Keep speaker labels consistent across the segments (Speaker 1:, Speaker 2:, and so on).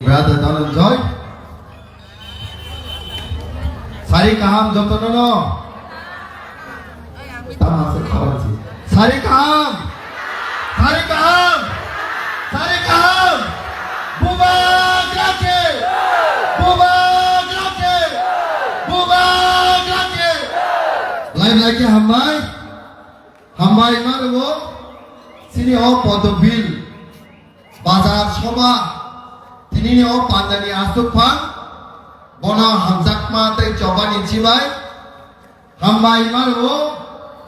Speaker 1: Brother Dhananjay, Sari kaham jotono no. Tamase khawaji. Sari kaham, Sari kaham, Sari kaham. Bubagrake, Bubagrake, Bubagrake. Lain lagi hambai maruo. Sini o podobil, bazar soba. Tini o pandani asuk phang bona hamzak ma tai chobani chibai hambai maru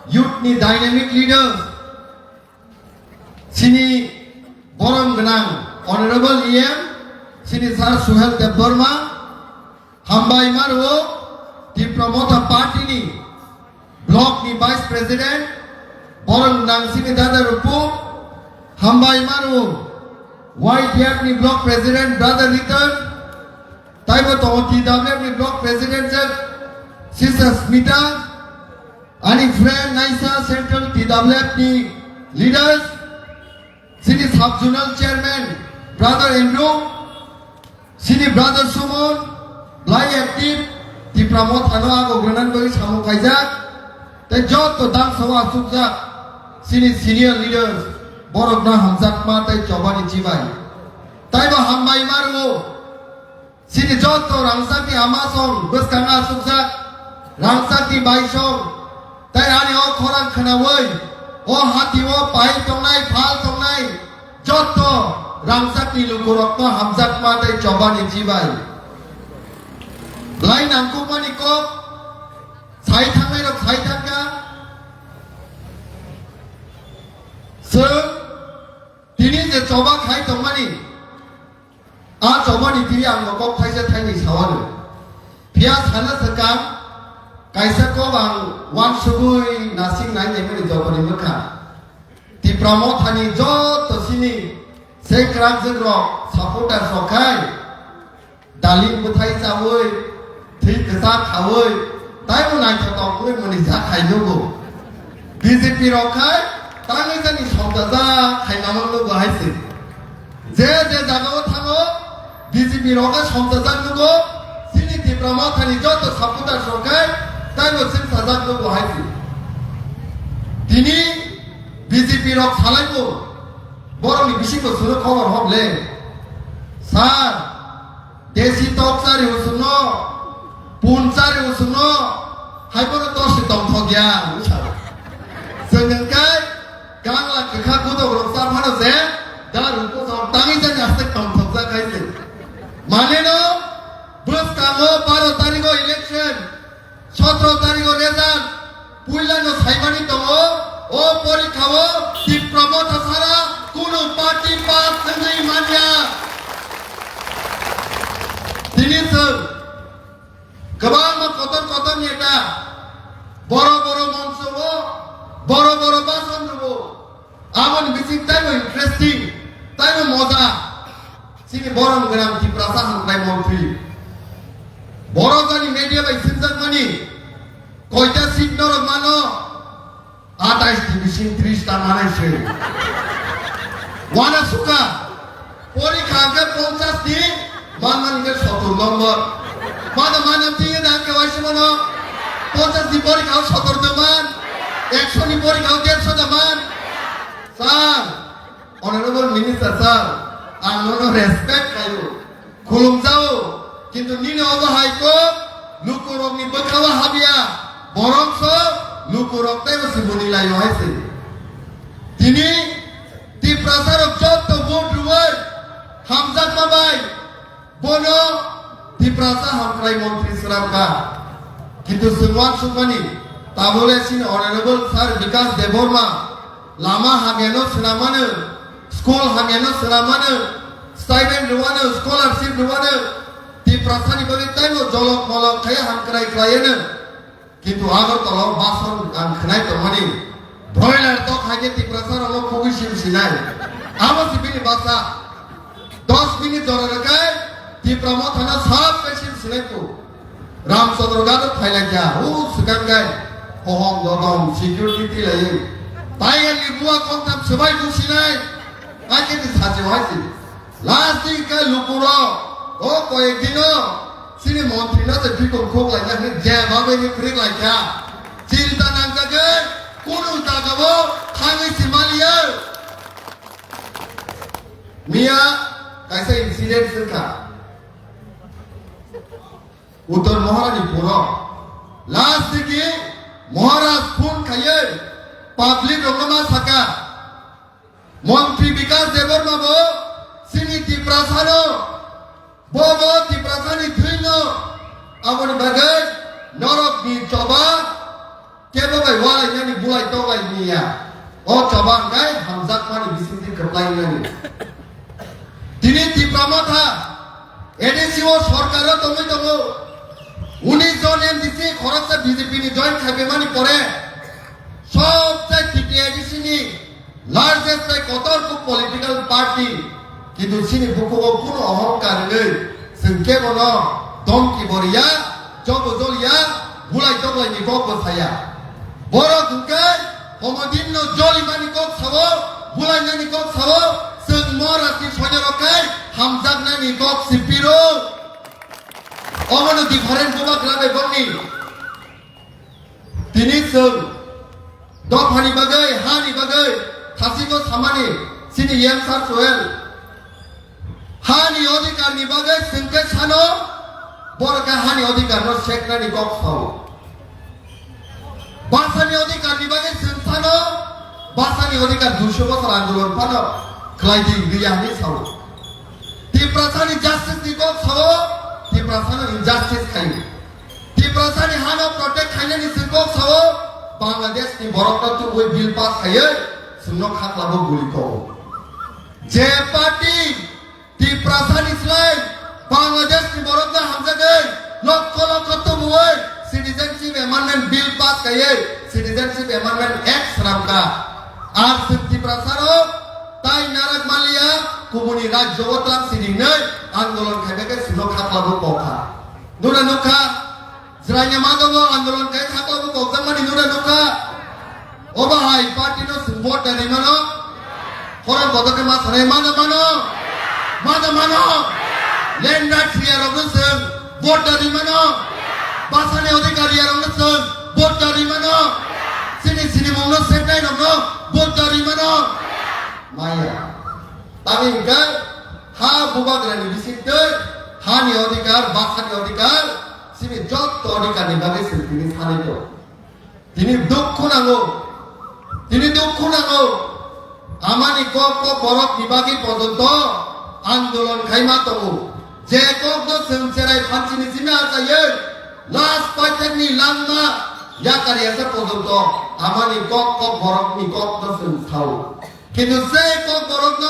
Speaker 1: youth ni dynamic leaders sini borom ganang honorable em sini sar suhel debbarma hambai maru di promoter party ni block ni vice president borom ganang sini dada rupu hambai maru YDF ni block president brother Ritan, Taiwo to TWF ni block president sister Smita, ani friend Naisa central TWF ni leaders, sini sub zonal chairman brother Andrew, sini brother Sumon, Lai active, di promote ano ako granan bagi samu kaijak, te jod to dang sawa suksa, sini senior leaders. Borok na hamzak ma tai chobani chibai tai ba hambai maru sini joto rangsak ni amasong beskanga suksa rangsak ni baisong tai ani o khorang khanawai o hati o pai tongnai phal tongnai joto rangsak ni lukurok ma hamzak ma tai chobani chibai lain angku mani ko sai thangai rok sai thangka Tini je coba khai tomani, coba ni tiri ang lokok khai se thai ni sawan. Pia sana sekam, kaisa ko bang wan subui nasing nai ni meni coba ni mereka. Ti promote hani jod to sini, se kram zero supporter sokai, dalin buthai sawoi, thi kesak khawoi, tai mo nai thotong koi meni za khai nogo. BJP rokai. Tangi jani somdaza khainamang logo haise je jagao thango BJP roga somdaza logo sini diploma thani joto saputa sokai taino sim sajak logo haise tini BJP rok salaibo boroni bisiko suru khobor hoble sar desi toksari usuno punsari usuno haiboro tosi tongthogya usara senengkai Kangla kekha kudo roksa phano se dar unko sam tangi jani aste kam thoksa kaise mane no bus kamo 12 tariko election 17 tariko result puilano saibani tongo o porikhawo ti promote sara kuno party pass sangai manya tini sir kabama koton eta boro monsho boro basan rubo amon bising tayo interesting tayo moza sini borong gram di prasahan kai montri boro gani media bai sinjak mani koita signor mano 28 division 30 ta manai se wana suka porikha ke 50 di manman ke 70 number mana tiye dan ke waisi mano 50 di porikha 70 teman 100 ni porikha 150 teman Sir, Honorable Minister Sir, I no respect kayo. Kulum jao, kintu nini oba haiko, lukurok ni bakawa habia, borong so, lukurok tayo si bunila yo haise. Tini, ti prasarok jotto vote ruwai, hamzat mabai, bono, ti prasa hamkrai montri suramka. Kintu sungwan sungwani, tabole sin Honorable Sir Vikas Deborma, Lama hamiano selamana, school hamiano selamana, stipend ruwana, scholarship ruwana, di prasani bagi tayo jolok molok kaya hamkrai klayana, kintu agar tolong bason dan kenai temani, broiler tok hanya di prasana lo kogi sim sinai, awas di bini basa, 10 minit jorang kai, di pramotana sab pesim sinai tu, Ram Sodrogado Thailand sekarang kai, pohong dodong security lagi. Tayo ni buwa kontam sebai musinai, aja di saja wajib. Last thing ke lukuro o koyekdino sini mantri na se fikon khok lai na je bhabe ni krik lai kya cinta nang jage kunu tagabo khangi simaliya Mia kaisa incident sirka Uttar Maharani last thing Maharaj phone khaye public rongma saka মন্ত্রী বিকাশ দেবর মাবো সিনি তিপ্রাসানো ববো তিপ্রাসানি ধুইন আমনি বাগে নরক নি চবা কেবো by ওয়ালাই নানি বুলাই তলাই নিয়া ও চবা গাই হামজাক মানি বিসিতি কপ্লাই নানি তিনি তিপ্রামাথা এডিসিও সরকার তুমি তবো 19 জন এমডিসি খরচা বিজেপি নি জয়েন খাবে মানি পরে সবচেয়ে টিটিআইডিসি নি largest kotorku political party কিন্তু sini bukugo kuno অহংকার নেই সঙ্গে বলো দমকি বরিয়া জবজলিয়া বুলাই তবলাই নি গপ ছায়া বড় দুকে হমদিন জলিমানি গপ ছাবো বুলাই নানি গপ ছাবো সং মরাতি সজরকাই হামজাক নানি গপ সিপিরো অমনো ডিফারেন্ট গোবা গ্রামে বন্নি তিনি সং দফানি বাগৈ হানি বাগৈ Thasiko samani sini yemsar soel hani odikar ni bagai singke sano borga hani odikar no shekna ni kok sao basani odikar ni bagai singsano basani odikar 200 বছর আন্দোলন পানো klaidi griya ni sao tiprasani justice ni kok sao tiprasani injustice khai tiprasani hano protect khai ni singkok sao Bangladesh ni borokna tu oi bill pass khai Semua hak lalu guliko. Je party di perasaan Islam Bangladesh di Borokna hamzagay lokko tu muai citizenship amendment bill pass kaya citizenship amendment act seramka. Ar di perasaan tai narak malia kumuni rajyo otlam sidingnay andolon kaya semua hak lalu kokha. Nura nuka zranya madogo andolon kaya hak lalu kokha mani nura nuka. Oba hai party no support dari mana? Orang bodoh ke mas hari mana? Land rights dia orang sen vote dari mana? Basane odikari orang sen vote dari mana? Sini mungkin sentai orang vote dari mana? Maya. Tapi enggak ha bubak rani bisite ha ni odikar basane odikar sini jod to odikar ni bagi sini sana itu. Ini dukku nango. তিনি দুঃখ নাগো আমানি cock বরফ বিভাগী পর্যন্ত আন্দোলন Khaimah তবু যে cock সেরাই ফাঁসিনি সিমে আসাইয়ে last পয়সানি লাম্বা ইয়াকারি আছে পর্যন্ত আমানি কক বরফ নি কক খাও কিন্তু সেই কক বরফ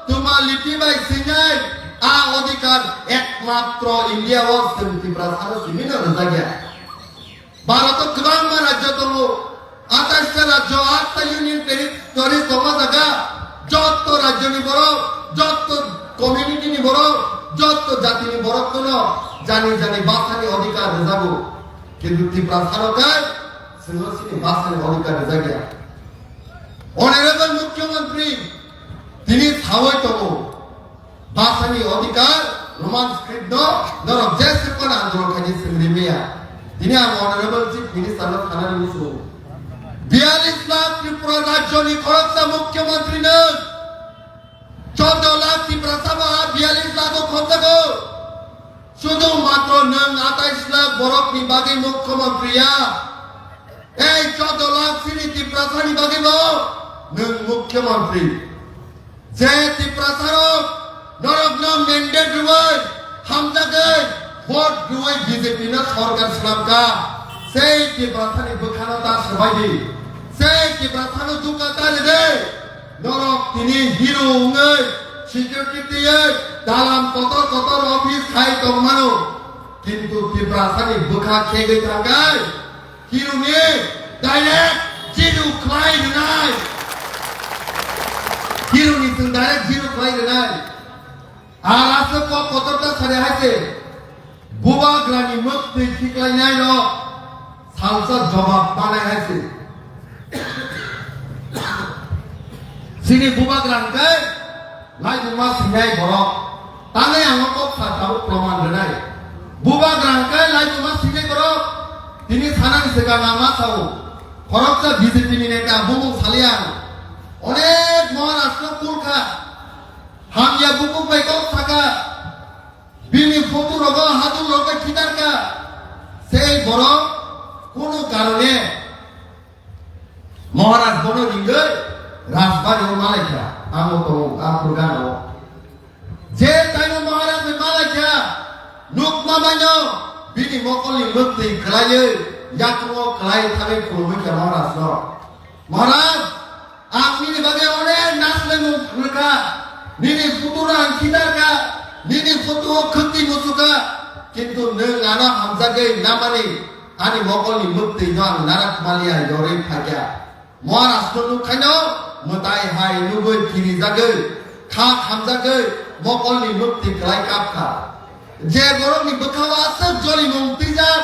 Speaker 1: তোমার লিপি বাই সিনাই আ অধিকার একমাত্র ইন্ডিয়া ও ত্রিপুরা আরো সিমিন জায়গা ভারত গ্রাম রাজ্য তবু 28টা রাজ্য 8টা ইউনিয়ন টেরিটরি জমা জায়গা যত রাজ্য নি বড় যত কমিউনিটি নি বড় যত জাতি নি বড় কোন জানি বাসানি অধিকার যাব কিন্তু ত্রিপুরা সরকার সিনসিনি বাসানি অধিকার জায়গা অনারেবল মুখ্যমন্ত্রী তিনি ছাওয়াই তব বাসানি অধিকার রোমান স্ক্রিপ্ট নরক জেসে কোন আন্দোলন খানি সিংরিমিয়া তিনি অনারেবল চিফ মিনিস্টার থানার মুসু 42 লাখ ত্রিপুরা রাজ্য নি খরচা মুখ্যমন্ত্রী ने 14 লাখ ত্রিপুরা সভা 42 লাখ খরচা শুধু মাত্র নং 28 লাখ বরফ নি বাগি মুখ্যমন্ত্রীয়া এই 14 লাখ সিনি ত্রিপুরা সানি বাগি নং মুখ্যমন্ত্রী যে ত্রিপুরা সারক নরক নাম ম্যান্ডেট রুই হামজাগে ভোট রুই বিজেপি না সরকার সামকা সেই ত্রিপুরা সানি বখানতা সবাই সেই ত্রিপুরা সানো দুকাতা রে নরক তিনি হিরো উঙ্গৈ সিকিউরিটি দালাম কত অফিস খাই তমানো কিন্তু ত্রিপুরা সানি বখা খেগে থাকায় হিরো নি ডাইরেক্ট জিরো খাই নাই হিরো নি ডাইরেক্ট জিরো খাই নাই আর আছে কতটা সারে হাইছে বুবা গ্রানি মুক্তি ঠিকলাই নাই ন সাংসদ জবাব বানাই হাইছে সিনি বুবা গ্রানকে lai buma singai borok tane ang kok sa tahu proman renai buba grangkai lai buma singai borok tini sanang sekarang nama tahu koroksa BJP ni neta bumu saliang onek Maharashtra purka hamya buku baikok saka bini foto rogo hatu rogo kitar ka sei borok kono karone Maharashtra bono ringgai রাজবাড়ি ও মালাইকা আমো তো আমপুরগানো যে তাইনো মহারাজ Malaika nook মামানো বিনি মকলি মুক্তি খালায়ে ইয়াতমো খালাই থাকে কুলমিকা মহারাজ ন মহারাজ আপনি বাগে অনে নাচলে মুখা নিনি ফুতুরা কিদারকা নিনি ফুতু খতি মুসুকা কিন্তু নং আনা হামজাগে নামানি আনি মকলি মুক্তি নং নারাক মালিয়া জরে থাকা মহারাজ nook খাইনো Mutai hai nugoi kiri jagai, kha kham jagai, mokol ni mukti kelai kapka. Je borok ni bekawa asal joli mukti jak,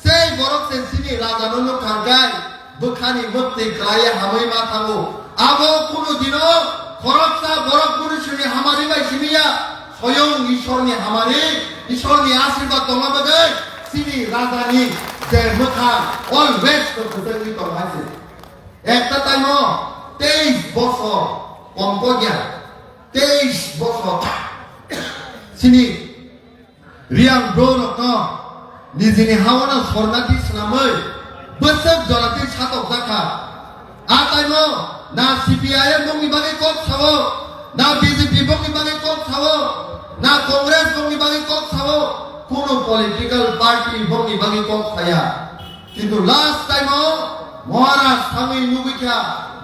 Speaker 1: sei borok sen sini raja nunu kangkai, bekhani mukti kelai hamai matamu. Abo kuno dino, koroksa borok kuno sini hamari bai siniya, soyong ishor ni hamari, ishor ni asirbat tonga bagai, sini raja ni je mukha always to kutengi tongasi. Ekta taimo 23 বছর কম্পোজিয়া 23 বছর সিনি রিয়াং ব্রোনক নিজেনি হাওনা সরনাতি সানাमै বসক জলাতি সাতক জাখা আতাইমো না CPIM বংনি বাগে cock সাবো না BJP বংনি বাগে cock সাবো না কংগ্রেস বংনি বাগে cock সাবো কোন political party বংনি বাগে কক সায়া কিন্তু লাস্ট টাইমো মহারাজ Sami নুবিকা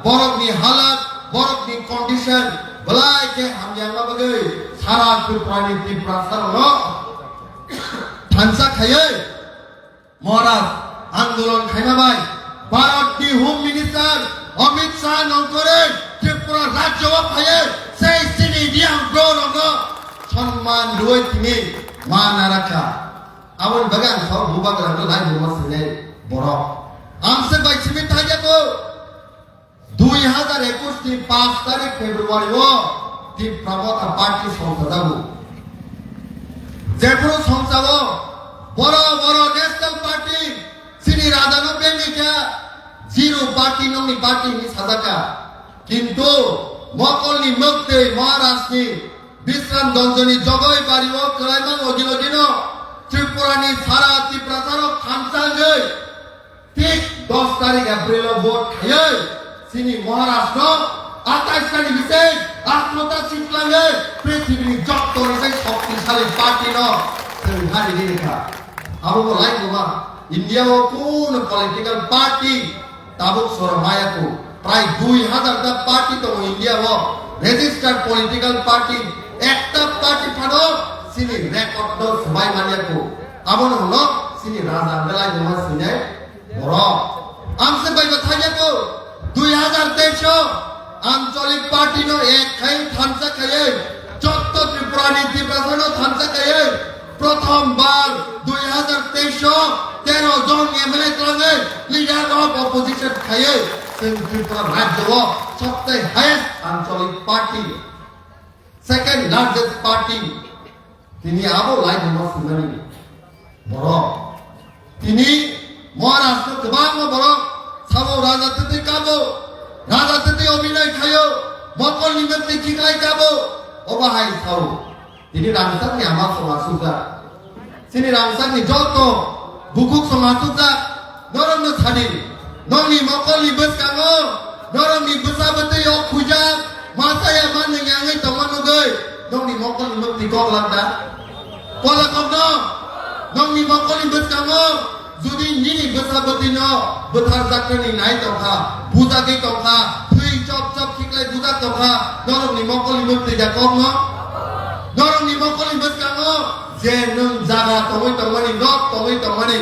Speaker 1: borok ni halat, borok ni condition, belai ke hamjang bagai, sara kuprani ti prasar lo, thansa khaye, Maharaj andolon khaina bai, Bharat ni Home Minister Amit Shah nongkore, Tripura Rajya khaye, sei sini diam bro lo, সম্মান রই তিনি মানা রাখা, আমন bagan sab bubak ranglo lai bumas ne borok, amse bai simit haja ko. 2021 ni 5 তারিখ ফেব্রুয়ারি ও তি প্রমোতা party সংসদাবু যেপুর সংসদ বড় বড় ন্যাশনাল পার্টি সিনি রাজানো বেনিকা জিরো পার্টি ননি পার্টি নি সাজাকা কিন্তু মকলনি মুক্তি মহারাষ্ট্রনি বিশ্রাম দঞ্জনি জগই বাড়িও কলাইমান অগিলগিন ত্রিপুরানি সারা ত্রিপ্রাচারক খামসাঙ্গে ঠিক 10 তারিখ এপ্রিল ভোট খায় Sini Maharashtra, atas kali bisik, aslota siklange, prithibi jotto ni shaktishalli party no, hari ini ka. Abu mulai kuma, India o kono political party, tabuk Soramaya ko, pray 2000 ta party to India o, registered political party, ekta party phano, sini record do sabai mania ko. Abu no, sini raja belai jama sini, boro. Amse bai bathaya ko. 2023 আঞ্চলিক party no এক খাই থানসা খায়ে যত ত্রিপুরানি ত্রিপ্রাসানো থানসা খায়ে প্রথমবার 2023 13 জন MLA তলে leader of opposition খায়ে ত্রিপুরা রাজ্য সবচেয়ে হাইয়েস্ট আঞ্চলিক পার্টি সেকেন্ড লার্জেস্ট পার্টি তিনি আবো লাইভ শুনানি বড় তিনি মহারাষ্ট্র গোবাং বড় সাবো রাজাতে কাবো রাজাতে অভিনয় খায়ো মকল নিমন্ত্রণ ঠিকাই কাবো অবাহাই খাও তিনি রামসারনি আমার সমাজুকা তিনি রামসারনি যত বুকুক সমাজুকা নরম ছাড়ি ননি মকল নিবস কাঙ্গো নরম নিবসাবতে ও খুজা মাসায়া মানে গাঙ্গে তমানুগৈ ননি মকল নিমন্ত্রণ কক লাগদা কলা কব ননি মকল নিবস কাঙ্গো যদি নিনি বসাবতি ন বথার জাকনি নাই তখা বুজাগে তখা থুই চপ চপ ঠিকলাই বুজা তখা নরম নি মকলি মুক্তি যা কম ন নরম নি মকলি বসকাঙ্গ যে নং জাগা তমই তমনি নক তমই তমনি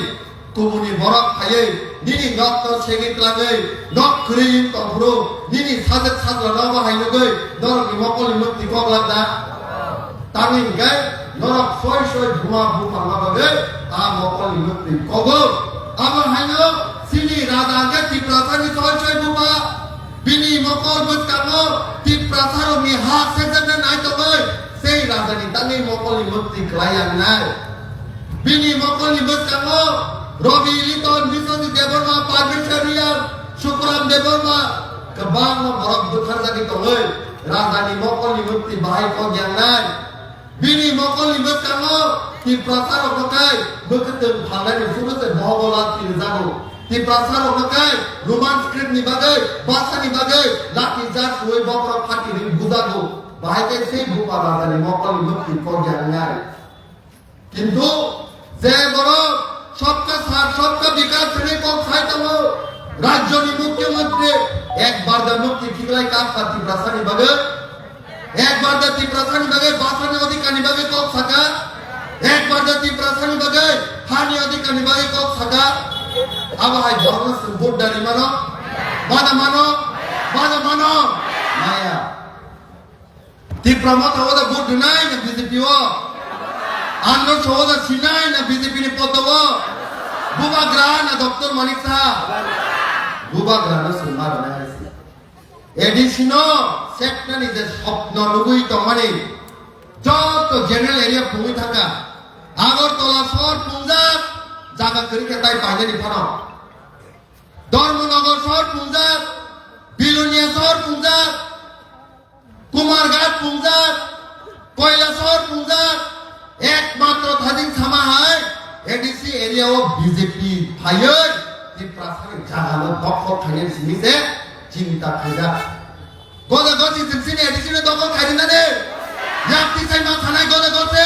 Speaker 1: কুমুনি বরক খায়ে নিনি নক তো সেগিত লাগে নক খুরিম তফরো নিনি সাজে সাজলা নবা হাইনগৈ নরম নি মকলি মুক্তি কম লাগদা তামিন গায় নরক সয় সয় ধুমা ভুফা লাগাবে তা মকলি মুক্তি কগো আমার হাইনো সিনি রাজা গে ত্রিপ্রাসানি সয় সয় ভুফা বিনি মকল বসকাঙ্গ Tiprasaro mi hak sejajar naik tokoy. Sei rajani tani mokoli mukti kelayan naik. Bini mokoli mukti kamu. Robi Liton Bisoni Deborma Parvisharian Syukram Deborma Kebang Borok Bukhar Zaki tokoy. Rajani mokoli mukti bahai kau yang naik. Bini mokoli mukti kamu. Tiprasaro tokoy. Beketung pandai suruh se bawa tirzago. Tiprasaro tokoy. Roman script ni bagai. Bahasa ni bagai. Laki jas suwe bawa pati ni budago. Bahai ke se buka rajani mokoli mukti kau yang naik. Kintu je borok सबका साथ सबका विकास करने को खायता हो राज्य नि मुख्यमंत्री एक बार द मुक्ति ठिकलाई काम पाती प्रसानी बगे एक बार द ती प्रसानी बगे बासनी अधिकारी बगे को सका एक बार द ती प्रसानी बगे हानि अधिकारी बगे को सका अब हाय धर्म संबोध डाली मानो माया ती प्रमोद हो द गुड नाइन बीजेपी हो Ando soda sinai na BJP ni potowo. Buba grana Dr. Manik Sah. Buba grana sumar na hasi. Edisino sekta ni je sopno nugui tomani. Joto general area pungi thaka. Agartala shor Punjab jaga kari ke tai paine ni phano. Dharmanagar shor Punjab, Bilunia shor Punjab, Kumarghat Punjab, Koila shor Punjab. একমাত্র থাদিং সামা হয় ADC area ও BJP fire তি প্রাসারে জাগানো দক্ষ খাইনে সিনিসে চিন্তা খাইজা গদা গছি সিনে এডিসি নে দক্ষ খাইদিন না রে ইয়াক্তি সাই মা থানায় গদা গছে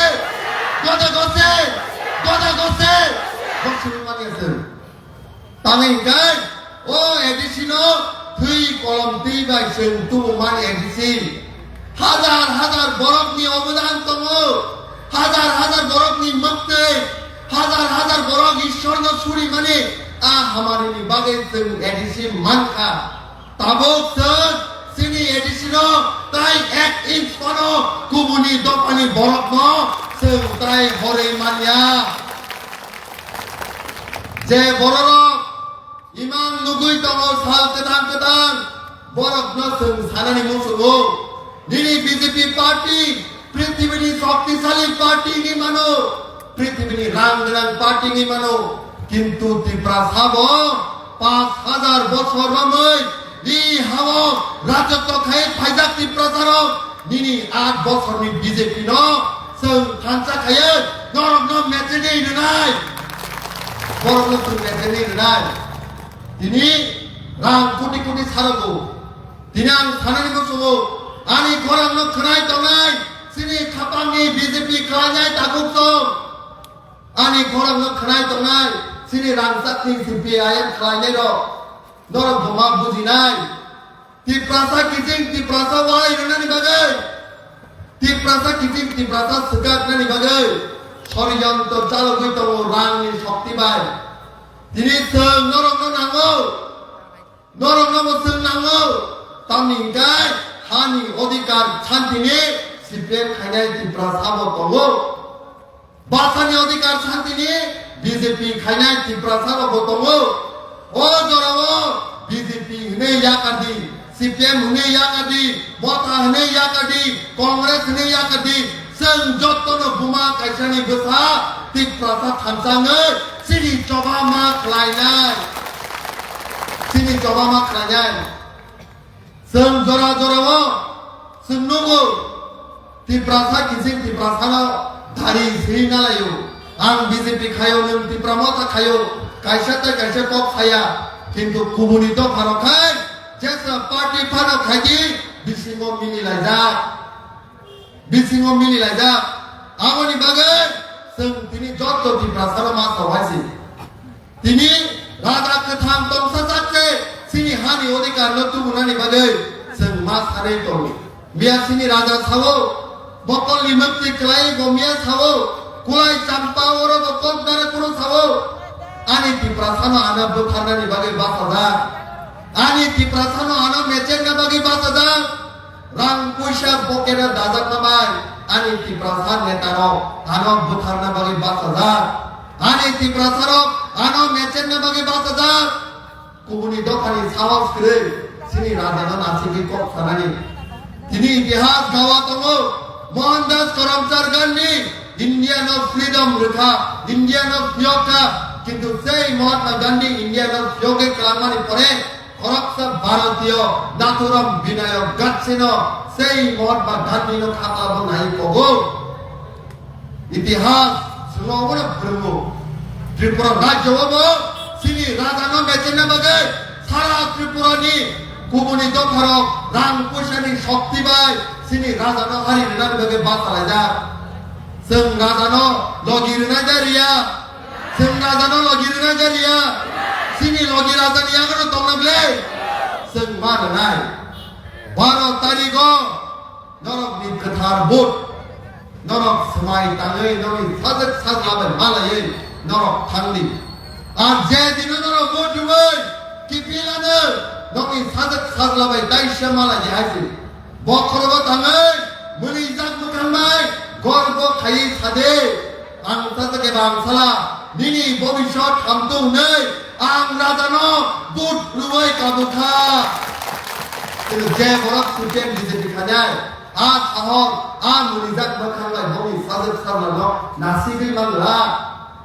Speaker 1: গছি মানিয়েছেন তামে গাই ও এডিসি নো থুই কলম তুই বাইছেন তু মানে এডিসি হাজার বরফ নি অবদান তমো हजार बरक नि मक्ते हजार बरक ईश्वर न सुरी माने आ हमारे नि बागे जों एडिसि मानखा ताबोक जों सिनि एडिसि न ताई 1 इंच पनो कुमुनि दपानि बरक न जों ताई हरे मानिया जे बरक इमान नुगुइ तमो साल केदान बरक न जों सानानि मुसुगो निनि बीजेपी पार्टी पृथ्वी शक्तिशाली पार्टी की मानो पृथ्वी रंग पार्टी की मानो किंतु त्रिपुरा साबो 5000 বছর রমই ই হাও রাজত্ব খায় ফাইজা त्रिपुरा সারো নিনি 8 বছর নি বিজেপি ন সং থানসা খায় নরম ন মেচেনি নাই বরং ন মেচেনি নাই তিনি রাং কোটি কোটি সারগো তিনি আং থানানি বসবো আনি গরাং ন খনাই Tonai Sini kapangni BJP kelanyai takut so. Ani korang nak kenai tongai. Sini rangsat ni CPIM kelanyai do. Norang boma buji nai. Ti prasa kicing, ti prasa walai nana ni bagai. Ti prasa kicing, ti prasa segat nani bagai. Soryanto calo gui tomo rang ni shakti bai. Tini seng norang no nango. Norang no seng nango. Tamni kai hani odikar chanti ni. CPM খাইনাই ত্রিপুরা সাবো তঙ্গো বাসানি অধিকার শান্তি নিয়ে BJP খাইনাই ত্রিপুরা সাবো তঙ্গো ও জরাও বিজেপি হনে ইয়াকাদি সিপিএম হনে ইয়াকাদি বতা হনে ইয়াকাদি কংগ্রেস হনে ইয়াকাদি जों जत्तनो बुमा कायसानि गोसा ত্রিপুরা थानसाङै सिनि जबामा खालायनाय जों जरा जराव जों नंगौ Tiprasa kising tiprasa no dari sini nalayo. Ang BJP kayo nung tipramota kayo. Kaisa kok saya. Kintu komunito parokai. Jasa party parokai di bisingo mini laja. Ako ni bagay. Seng tini jotto tiprasa no masa wasi. Tini rada katham tong sasakse. Sini hani odikar no tu munani bagay. Seng mas hare to. Biar sini rada sawo. Bokol limukti kelai gomia sawo, kulai campa oro bokol dari puro sawo. Ani ti prasano ana bukhana ni bagi basada. Ani ti prasano ana mecen na bagi basada. Rang puisha bokera dazak namai. Ani ti prasan netaro ana bukhana bagi basada. Ani ti prasano ana mecen na bagi basada. Kumuni dokani sawas kere. Sini radana nasi ki kok sanani. Tini itihas gawa tongo Mohandas Karamchand Gandhi Indian of freedom rekha Indian of yoga কিন্তু সেই Mahatma Gandhi Indian of যোগে কালামানি পরে খরকসা ভারতীয় নাথুরাম বিনায়ক গাচ্ছেন সেই Mahatma Gandhi no খাতা নাই কগো ইতিহাস সুনগর ব্রহ্ম ত্রিপুরা রাজ্য হবো সিনি রাজানো বেচেনা বাগে সারা ত্রিপুরানি কুমনি দখরক রাং পয়সানি শক্তি বাই সিনি রাজানো হারি নাম বাগে বাতালা যা जों राजानो लगिरना जारिया जों राजानो लगिरना जारिया सिनि लगी राजानि आगनो दंनाब्ले जों मा होनाय 12 तारिखो नरकनि गोथार बुट नरक समाय ताङै ननि साजोक साजलाबाय मालायै नरक थांनि आर जे दिनो नरक बुट जुबै किपिलानो ननि साजोक साजलाबाय दाइसा मालायै हायसि बखरबो थाङै मुनि जाक मोखांबाय গর্ব খাই সাদে আং তাকে বাংসালা নিনি ভবিষ্যৎ হামতো নেই আং রাজানো বুট রুই কাবুখা কিন্তু যে বড় সুটেন বিজেপি খাজায় আ শহর আ মুনিজাক মখালাই ভবি সাজে সামলানো নাসিবি মানলা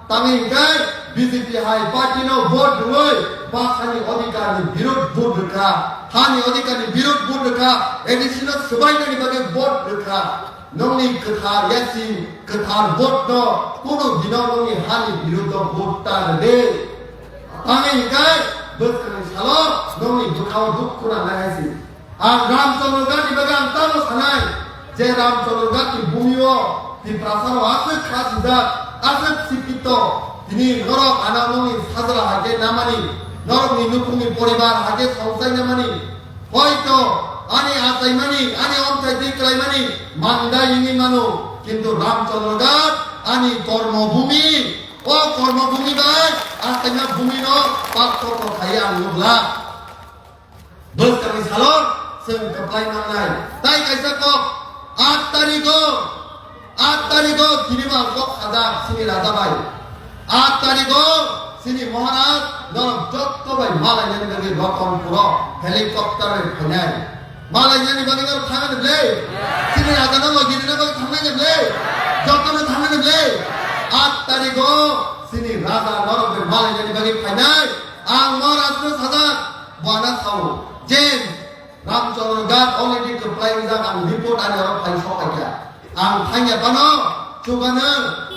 Speaker 1: তামি গায় বিজেপি হাই পার্টিনো ভোট রুই বাসানি অধিকারনি বিরোধ ভোট রেখা হানি অধিকারনি বিরোধ ভোট রেখা এডিশনাল সবাইনি বাগে ভোট রেখা नोंनि गोथार यासि गोथार भोट न कोनो दिनाव नोंनि हानि बिरुद्ध भोट तारदे आंनि गाय बोसोरनि साल नोंनि दुखाव दुखुना नायसि आं रामचंद्र गांधी बागान तानो सानाय जे रामचंद्र गांधी भूमियो ति प्रासाराव आसे खासिदा आसे सिकित तिनि नरक आना नोंनि साजरा हागे नामानि नरकनि नुकुंनि परिबार हागे संसाय नामानि हयतो आने आसाइमानी आने अंताय दिक्राइमानी मांदायिनी मानो किंतु रामचंद्र गांधी आनी कर्मभूमि ओ कर्मभूमि बाय आसाइना भूमि नो पार्थक्य थाया नुब्ला बोसोरनि साल जों कप्लाय नांनाय ताइ कायसा को 8 तारिखो दिनिमा को खाजा सिनि राजाबाय 8 तारिखो सिनि महाराज नरक जत्तबाय मालायनि बागे रतनपुर हेलिकप्टार फैनाय मालायनि बागे थांनो ब्ले सिनि राजानो लगिरना बागे थांनो ब्ले जत्तनो थांनो ब्ले 8 तारिखो सिनि राजा नरक मालायनि बागे फैनाय आं महाराजनो साजा बना साव जे रामचंद्र गांधी अलरेडी कप्लाय जा आं रिपोर्ट आरो फाइ सकाया आं थांया बानो जुगानो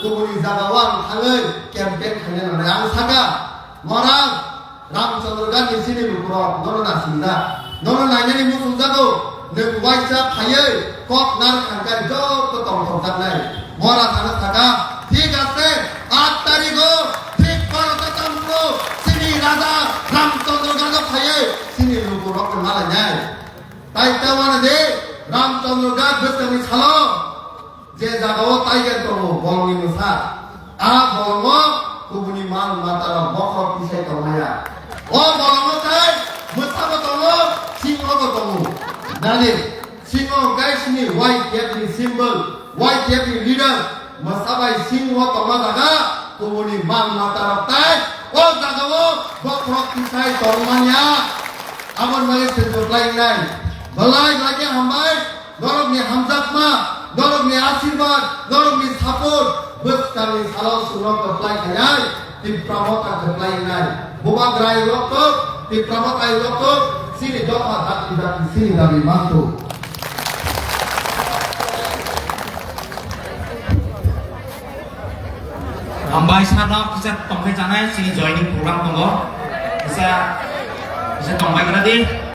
Speaker 1: गुबुननि जागाव आं थाङै केम्पेन खालामनो होननानै आं सागा महाराज रामचंद्र गांधी सिनि न'खराव नरना सिंदा नरना नायनानै मुसुं जागौ नों वाइसा फायै कप नार खांगाय जब दं संजाबनाय महाराज थानो सागा ठीक আছে 8 तारिखो ठीक 12 तारिखो सिनि राजा रामचंद्र गांधी फायै सिनि न'खराव मालायनाय তাই তাওয়ানে দে रामचंद्र गांधी बोसोरनि साल जे जागाव टाइगार दङ बलनि मुसा आ बलमो गुबुननि मान मातारा बखर पिसाय दंनाया अ बलमो थाय मुसाबो दङ सिंहबो दङ नानि सिंह गायसिनि वाइट केपनि सिम्बल वाइट केपनि लिडार मुसाबाय सिंह दंना जागा गुबुननि मान मातारा ताय अ जागाव बखर पिसाय दंमानिया आमन माने सेजोबलायनाय बलाय लागे हामबाय नरकनि हामजाकमा नरकनि आशीर्वाद नरकनि सापर्ट बोसोरनि सालाव सुनो कप्लाय खायाय तिप्रामता कप्लायनाय बुबाग्राय रक्त तिप्रामताय रक्त सिनि दफा दाति दाति सिनि दाबि माथो
Speaker 2: हामबाय साना किसा तंबाय जानाय सिनि जयनिं प्रग्राम दङ किसा तंबाय ग्रादि